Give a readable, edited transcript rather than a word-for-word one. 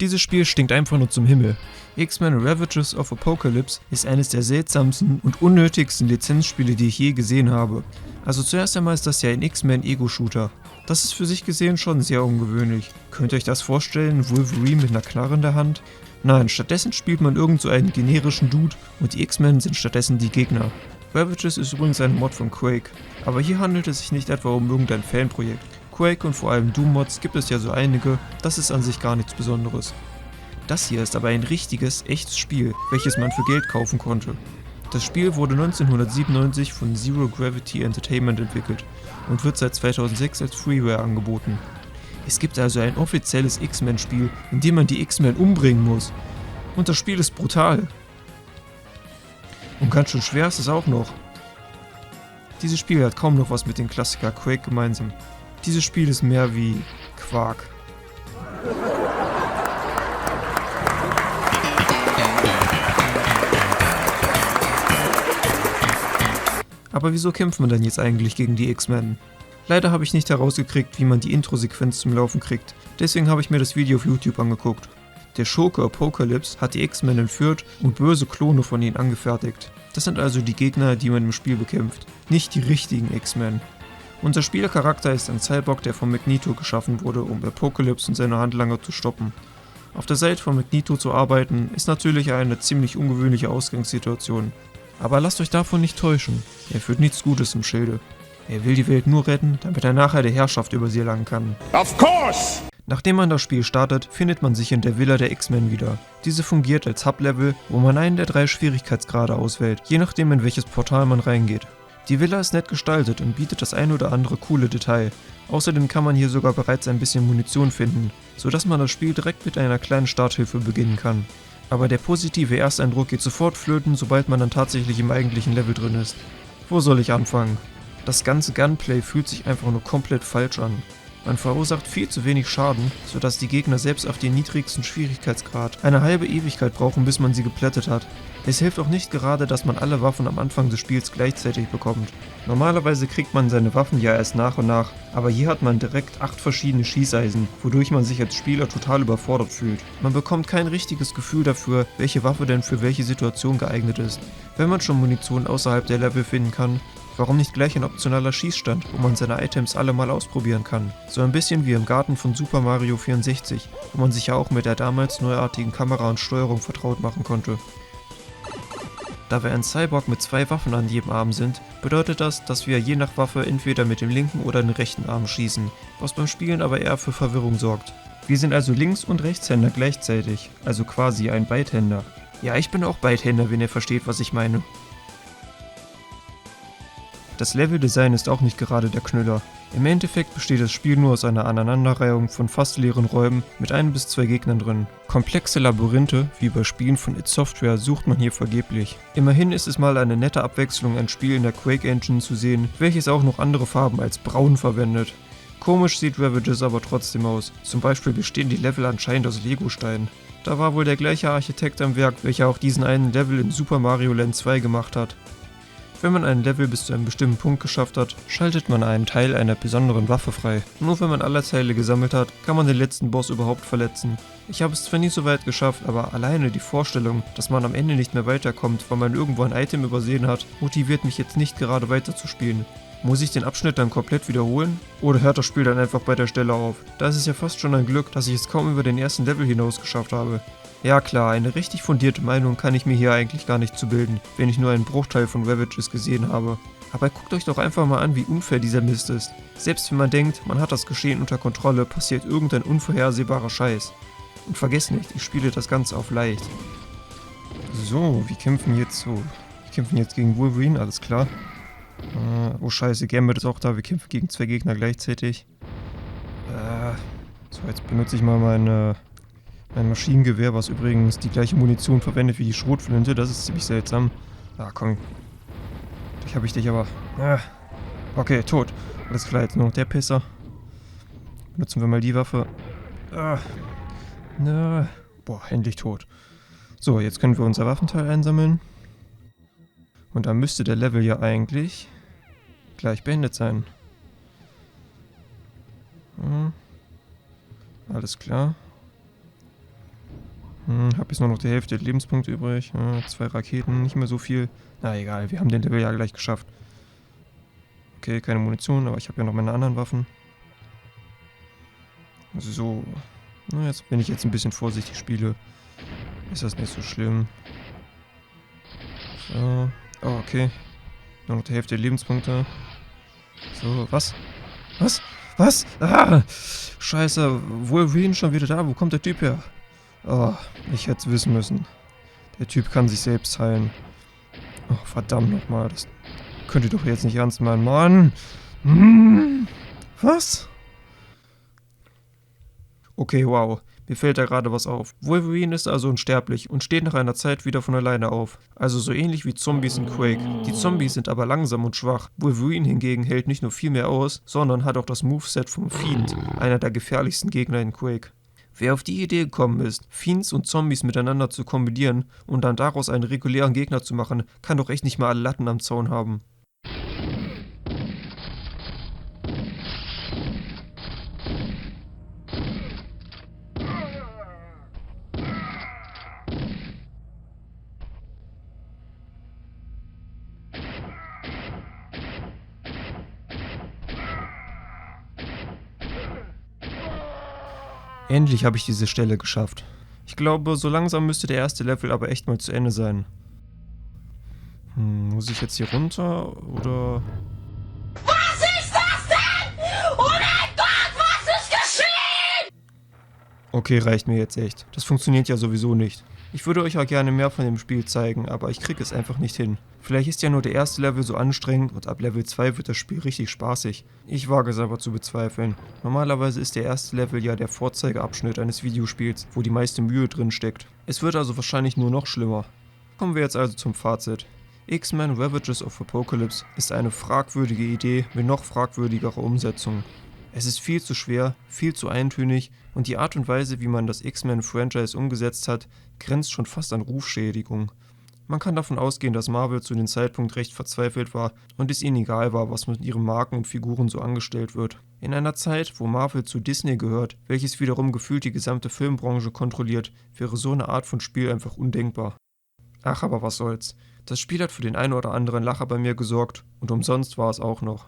Dieses Spiel stinkt einfach nur zum Himmel. X-Men Ravages of Apocalypse ist eines der seltsamsten und unnötigsten Lizenzspiele, die ich je gesehen habe. Also zuerst einmal ist das ja ein X-Men Ego-Shooter. Das ist für sich gesehen schon sehr ungewöhnlich. Könnt ihr euch das vorstellen, Wolverine mit einer Knarre in der Hand? Nein, stattdessen spielt man irgend so einen generischen Dude und die X-Men sind stattdessen die Gegner. Ravages ist übrigens ein Mod von Quake, aber hier handelt es sich nicht etwa um irgendein Fanprojekt. Quake und vor allem Doom-Mods gibt es ja so einige, das ist an sich gar nichts Besonderes. Das hier ist aber ein richtiges, echtes Spiel, welches man für Geld kaufen konnte. Das Spiel wurde 1997 von Zero Gravity Entertainment entwickelt und wird seit 2006 als Freeware angeboten. Es gibt also ein offizielles X-Men-Spiel, in dem man die X-Men umbringen muss. Und das Spiel ist brutal. Und ganz schön schwer ist es auch noch. Dieses Spiel hat kaum noch was mit dem Klassiker Quake gemeinsam. Dieses Spiel ist mehr wie Quark. Aber wieso kämpft man denn jetzt eigentlich gegen die X-Men? Leider habe ich nicht herausgekriegt, wie man die Intro-Sequenz zum Laufen kriegt, deswegen habe ich mir das Video auf YouTube angeguckt. Der Schurke Apocalypse hat die X-Men entführt und böse Klone von ihnen angefertigt. Das sind also die Gegner, die man im Spiel bekämpft, nicht die richtigen X-Men. Unser Spielercharakter ist ein Cyborg, der von Magneto geschaffen wurde, um Apocalypse und seine Handlanger zu stoppen. Auf der Seite von Magneto zu arbeiten, ist natürlich eine ziemlich ungewöhnliche Ausgangssituation. Aber lasst euch davon nicht täuschen, er führt nichts Gutes im Schilde. Er will die Welt nur retten, damit er nachher die Herrschaft über sie erlangen kann. Of course! Nachdem man das Spiel startet, findet man sich in der Villa der X-Men wieder. Diese fungiert als Hub-Level, wo man einen der 3 Schwierigkeitsgrade auswählt, je nachdem in welches Portal man reingeht. Die Villa ist nett gestaltet und bietet das ein oder andere coole Detail. Außerdem kann man hier sogar bereits ein bisschen Munition finden, sodass man das Spiel direkt mit einer kleinen Starthilfe beginnen kann. Aber der positive Ersteindruck geht sofort flöten, sobald man dann tatsächlich im eigentlichen Level drin ist. Wo soll ich anfangen? Das ganze Gunplay fühlt sich einfach nur komplett falsch an. Man verursacht viel zu wenig Schaden, sodass die Gegner selbst auf den niedrigsten Schwierigkeitsgrad eine halbe Ewigkeit brauchen, bis man sie geplättet hat. Es hilft auch nicht gerade, dass man alle Waffen am Anfang des Spiels gleichzeitig bekommt. Normalerweise kriegt man seine Waffen ja erst nach und nach, aber hier hat man direkt 8 verschiedene Schießeisen, wodurch man sich als Spieler total überfordert fühlt. Man bekommt kein richtiges Gefühl dafür, welche Waffe denn für welche Situation geeignet ist. Wenn man schon Munition außerhalb der Level finden kann, warum nicht gleich ein optionaler Schießstand, wo man seine Items alle mal ausprobieren kann? So ein bisschen wie im Garten von Super Mario 64, wo man sich ja auch mit der damals neuartigen Kamera und Steuerung vertraut machen konnte. Da wir ein Cyborg mit 2 Waffen an jedem Arm sind, bedeutet das, dass wir je nach Waffe entweder mit dem linken oder dem rechten Arm schießen, was beim Spielen aber eher für Verwirrung sorgt. Wir sind also Links- und Rechtshänder gleichzeitig, also quasi ein Beidhänder. Ja, ich bin auch Beidhänder, wenn ihr versteht, was ich meine. Das Leveldesign ist auch nicht gerade der Knüller. Im Endeffekt besteht das Spiel nur aus einer Aneinanderreihung von fast leeren Räumen mit 1 bis 2 Gegnern drin. Komplexe Labyrinthe, wie bei Spielen von id Software, sucht man hier vergeblich. Immerhin ist es mal eine nette Abwechslung, ein Spiel in der Quake Engine zu sehen, welches auch noch andere Farben als braun verwendet. Komisch sieht Ravages aber trotzdem aus. Zum Beispiel bestehen die Level anscheinend aus Legosteinen. Da war wohl der gleiche Architekt am Werk, welcher auch diesen einen Level in Super Mario Land 2 gemacht hat. Wenn man ein Level bis zu einem bestimmten Punkt geschafft hat, schaltet man einen Teil einer besonderen Waffe frei. Nur wenn man alle Teile gesammelt hat, kann man den letzten Boss überhaupt verletzen. Ich habe es zwar nie so weit geschafft, aber alleine die Vorstellung, dass man am Ende nicht mehr weiterkommt, weil man irgendwo ein Item übersehen hat, motiviert mich jetzt nicht gerade weiterzuspielen. Muss ich den Abschnitt dann komplett wiederholen? Oder hört das Spiel dann einfach bei der Stelle auf? Da ist es ja fast schon ein Glück, dass ich es kaum über den ersten Level hinaus geschafft habe. Ja klar, eine richtig fundierte Meinung kann ich mir hier eigentlich gar nicht zu bilden, wenn ich nur einen Bruchteil von Ravages gesehen habe. Aber guckt euch doch einfach mal an, wie unfair dieser Mist ist. Selbst wenn man denkt, man hat das Geschehen unter Kontrolle, passiert irgendein unvorhersehbarer Scheiß. Und vergesst nicht, ich spiele das Ganze auf leicht. So, wir kämpfen jetzt gegen Wolverine, alles klar. Oh scheiße, Gambit ist auch da, wir kämpfen gegen 2 Gegner gleichzeitig. So, jetzt benutze ich mal mein Maschinengewehr, was übrigens die gleiche Munition verwendet wie die Schrotflinte. Das ist ziemlich seltsam. Ah, komm. Gleich habe ich dich aber. Okay, tot. Alles klar, jetzt nur noch der Pisser. Benutzen wir mal die Waffe. Boah, endlich tot. So, jetzt können wir unser Waffenteil einsammeln. Und dann müsste der Level ja eigentlich gleich beendet sein. Alles klar. Hab jetzt nur noch die Hälfte der Lebenspunkte übrig. 2 Raketen, nicht mehr so viel. Na egal, wir haben den Level ja gleich geschafft. Okay, keine Munition, aber ich habe ja noch meine anderen Waffen. So. Na, jetzt, wenn ich jetzt ein bisschen vorsichtig spiele, ist das nicht so schlimm. So. Oh, okay. Nur noch die Hälfte der Lebenspunkte. So, was? Was? Was? Ah! Scheiße, Wolverine schon wieder da? Wo kommt der Typ her? Oh, ich hätte es wissen müssen. Der Typ kann sich selbst heilen. Oh, verdammt nochmal. Das könnt ihr doch jetzt nicht ernst meinen. Mann! Was? Okay, wow. Mir fällt da gerade was auf. Wolverine ist also unsterblich und steht nach einer Zeit wieder von alleine auf. Also so ähnlich wie Zombies in Quake. Die Zombies sind aber langsam und schwach. Wolverine hingegen hält nicht nur viel mehr aus, sondern hat auch das Moveset vom Fiend, einer der gefährlichsten Gegner in Quake. Wer auf die Idee gekommen ist, Fiends und Zombies miteinander zu kombinieren und dann daraus einen regulären Gegner zu machen, kann doch echt nicht mal alle Latten am Zaun haben. Endlich habe ich diese Stelle geschafft. Ich glaube, so langsam müsste der erste Level aber echt mal zu Ende sein. Muss ich jetzt hier runter oder... Was ist das denn? Oh mein Gott, was ist geschehen? Okay, reicht mir jetzt echt. Das funktioniert ja sowieso nicht. Ich würde euch ja gerne mehr von dem Spiel zeigen, aber ich kriege es einfach nicht hin. Vielleicht ist ja nur der erste Level so anstrengend und ab Level 2 wird das Spiel richtig spaßig. Ich wage es aber zu bezweifeln. Normalerweise ist der erste Level ja der Vorzeigeabschnitt eines Videospiels, wo die meiste Mühe drin steckt. Es wird also wahrscheinlich nur noch schlimmer. Kommen wir jetzt also zum Fazit. X-Men Ravages of Apocalypse ist eine fragwürdige Idee mit noch fragwürdigerer Umsetzung. Es ist viel zu schwer, viel zu eintönig und die Art und Weise, wie man das X-Men-Franchise umgesetzt hat, grenzt schon fast an Rufschädigung. Man kann davon ausgehen, dass Marvel zu dem Zeitpunkt recht verzweifelt war und es ihnen egal war, was mit ihren Marken und Figuren so angestellt wird. In einer Zeit, wo Marvel zu Disney gehört, welches wiederum gefühlt die gesamte Filmbranche kontrolliert, wäre so eine Art von Spiel einfach undenkbar. Ach, aber was soll's. Das Spiel hat für den einen oder anderen Lacher bei mir gesorgt und umsonst war es auch noch.